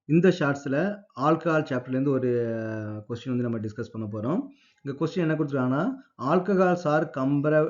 இந்த ஷார்ட்ஸில் ஆல்கஹால் சாப்டர்லேருந்து ஒரு கொஸ்டின் வந்து நம்ம டிஸ்கஸ் பண்ண போகிறோம். இந்த கொஸ்டின் என்ன கொடுத்துருக்காங்கன்னா, alcohols are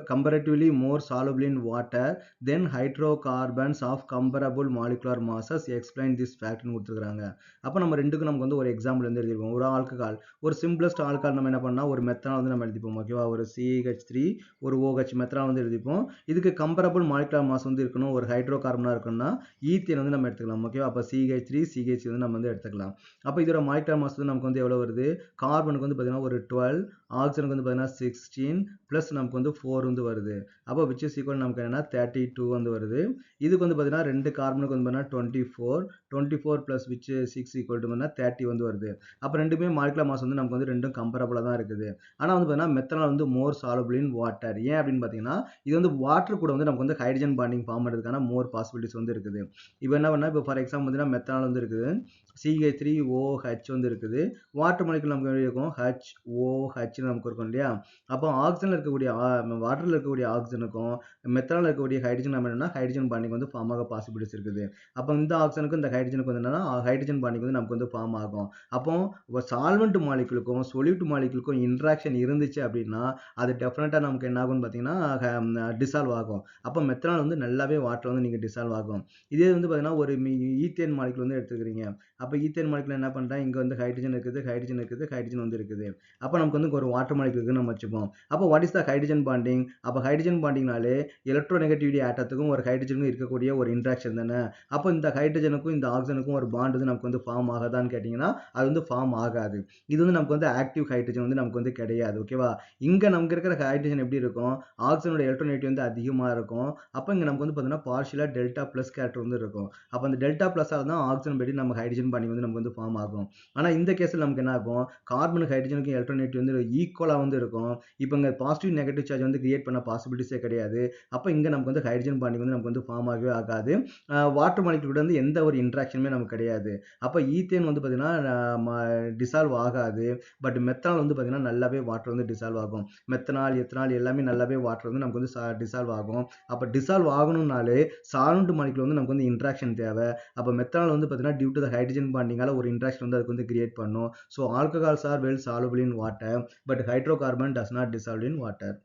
comparatively more soluble in water than hydrocarbons of comparable molecular masses explain this ஃபேக்ட்னு கொடுத்துருக்காங்க. அப்போ நம்ம ரெண்டுக்கும் நமக்கு வந்து ஒரு எக்ஸாம்பிள் வந்து எழுதிருப்போம். ஒரு ஆல்கஹால், ஒரு சிம்பிளஸ்ட் ஆல்கஹால் நம்ம என்ன பண்ணால் ஒரு மெத்தனால் வந்து நம்ம எழுதிப்போம். ஓகேவா, ஒரு CH3 ஒரு OH மெத்தனால் வந்து எழுதிப்போம். இதுக்கு கம்பரபிள் மாலிகுலர் மாஸ் வந்து இருக்கணும், ஒரு ஹைட்ரோ கார்பனாக இருக்கணும்னா ஈத்தேன் வந்து நம்ம எடுத்துக்கலாம். ஓகேவா, அப்போ CH3 CH வந்து நம்ம வந்து எடுத்துக்கலாம். அப்போ இதோட மாலிகுலர் மாஸ் வந்து நமக்கு வந்து எவ்வளோ வருது? கார்பனுக்கு வந்து பார்த்தீங்கன்னா ஒரு 12, ஆக்சிஜனுக்கு வந்து பார்த்தீங்கன்னா 16 ப்ளஸ் நமக்கு வந்து 4 வந்து வருது. அப்போ விச் இஸ் ஈக்குவல் நமக்கு என்னன்னா 32 வந்து வருது. இதுக்கு வந்து பார்த்தீங்கன்னா ரெண்டு கார்பனுக்கு வந்து பார்த்தீங்கன்னா 24 ப்ளஸ் விச் 6 ஈக்குவல் டு 30 வந்து வருது. அப்போ ரெண்டுமே மாலிகுலர் மாஸ் வந்து நமக்கு வந்து ரெண்டும் கம்பரபிளாக தான் இருக்குது. ஆனால் வந்து பார்த்தீங்கன்னா மெத்தனால் வந்து மோர் சாலுபிள் இன் வாட்டர். ஏன் அப்படின்னு பார்த்தீங்கன்னா இது வந்து வாட்டர் கூட வந்து நமக்கு வந்து ஹைட்ரஜன் பாண்டிங் ஃபார்ம் பண்ணுறதுக்கான மோர் பாசிபிலிட்டிஸ் வந்து இருக்குது. இப்போ என்ன பண்ணால், இப்போ ஃபார் எக்ஸாம்பிள் பார்த்தீங்கன்னா மெத்தனால் வந்து இருக்குது, CH3OH வந்து இருக்குது. வாட்டர் மாலிகுல் நமக்கு எப்படி இருக்கும்? HOH நமக்கு இருக்கும் இல்லையா? அப்போ ஆக்சிஜனில் இருக்கக்கூடிய வாட்டரில் இருக்கக்கூடிய ஆக்சிஜனுக்கும் மெத்தனால் இருக்கக்கூடிய ஹைட்ரஜன் நம்ம என்னன்னா ஹைட்ரஜன் பாண்டிங் வந்து ஃபார்ம் ஆக பாசிபிலிட்டிஸ் இருக்குது. அப்போ இந்த ஆக்சிஜனுக்கும் இந்த ஹைட்ரஜனுக்கு வந்து என்னன்னா ஹைட்ரஜன் பாண்டிங் வந்து நமக்கு வந்து ஃபார்ம் ஆகும். அப்போ சால்வெண்ட் மாலிகுலுக்கும் சொல்யூட் மாலிகுலுக்கும் இன்ட்ராக்ஷன் இருந்துச்சு அப்படின்னா அது டெஃபினட்டாக நமக்கு என்ன ஆகும்னு பார்த்தீங்கன்னா டிசால்வ் ஆகும். அப்போ மெத்தனால் வந்து நல்லாவே வாட்டர் வந்து நீங்கள் டிசால்வ் ஆகும். இதே வந்து பார்த்தீங்கன்னா ஒரு ஈத்தேன் மாலிகுல் வந்து எடுத்துக்கிறீங்க. அப்போ ஈத்தேன் மாலிகுல் என்ன பண்ணுறேன், இங்கே வந்து ஹைட்ரஜன் இருக்குது, ஹைட்ரஜன் வந்து இருக்குது. அப்போ நமக்கு வந்து ஒரு வாட்டர் மாலிகுல் இருக்குன்னு நம்ம வச்சுப்போம். அப்போ what is the hydrogen bonding? அப்போ ஹைட்ரஜன் பாண்டிங்னாலே எலக்ட்ரோநெகட்டிவிட்டி ஆட்டத்துக்கும் ஒரு ஹைட்ரஜனுக்கும் இருக்கக்கூடிய ஒரு இன்ட்ராக்ஷன் தானே. அப்போ இந்த ஹைட்ரஜனுக்கும் இந்த ஆக்சிஜனுக்கும் ஒரு பாண்ட் வந்து நமக்கு வந்து ஃபார்ம் ஆகாதான்னு கேட்டிங்கன்னா அது வந்து ஃபார்ம் ஆகாது. இது வந்து நமக்கு வந்து ஆக்டிவ் ஹைட்ரஜன் வந்து நமக்கு வந்து கிடையாது. ஓகேவா, இங்கே நமக்கு இருக்கிற ஹைட்ரஜன் எப்படி இருக்கும்? ஆக்சிஜனோட எலக்ட்ரோநெகட்டிவிட்டி வந்து அதிகமாக இருக்கும். அப்போ இங்கே நமக்கு வந்து பார்த்தீங்கன்னா பார்ஷியலாக டெல்டா ப்ளஸ் கேரக்டர் வந்து இருக்கும். அப்போ அந்த டெல்டா ப்ளஸ்ஸால் தான் ஆக்சிஜன் படி நம்ம ஹைட்ரஜன் பாண்டிங் வந்து நமக்கு வந்து ஃபார்ம் ஆகும். ஆனால் இந்த கேஸில் நமக்கு என்ன ஆகும்? கார்பனுக்கு ஹைட்ரஜனுக்கு எலக்ட்ரோநெகட்டிவிட்டி வந்து ஈக்குவலாக வந்து இருக்கும். இப்போ இங்கே பாசிட்டிவ் நெகட்டிவ் சார்ஜ் வந்து கிரியேட் பண்ண பாசிபிலிட்டிஸே கிடையாது. அப்போ இங்கே நமக்கு வந்து ஹைட்ரஜன் பாண்டிங் வந்து நமக்கு வந்து ஃபார்ம் ஆகவே ஆகாது. வாட்டர் மாலிகுல் வந்து எந்த ஒரு இன்ட்ராக்ஷனுமே நமக்கு கிடையாது. அப்போ ஈத்தேன் வந்து பார்த்தீங்கன்னா டிசால்வ் ஆகாது. பட் மெத்தனால் வந்து பார்த்தீங்கன்னா நல்லாவே வாட்டர் வந்து டிசால்வ் ஆகும். மெத்தனால், எத்தனால் எல்லாமே நல்லாவே வாட்டர் வந்து நமக்கு வந்து டிசால்வ் ஆகும். அப்போ டிசால்வ் ஆகணும்னாலே சால்வெண்ட் மாலிகுல் வந்து நமக்கு வந்து இன்ட்ராக்ஷன் தேவை. அப்போ மெத்தனால் வந்து பார்த்தீங்கன்னா டியூ டு த ஹைட்ரஜன் பாண்டிங்கால ஒரு இன்ட்ராக்ஷன் வந்து அதுக்கு வந்து கிரியேட் பண்ணும். So alcohols R well soluble in water but hydrocarbon does not dissolve in water.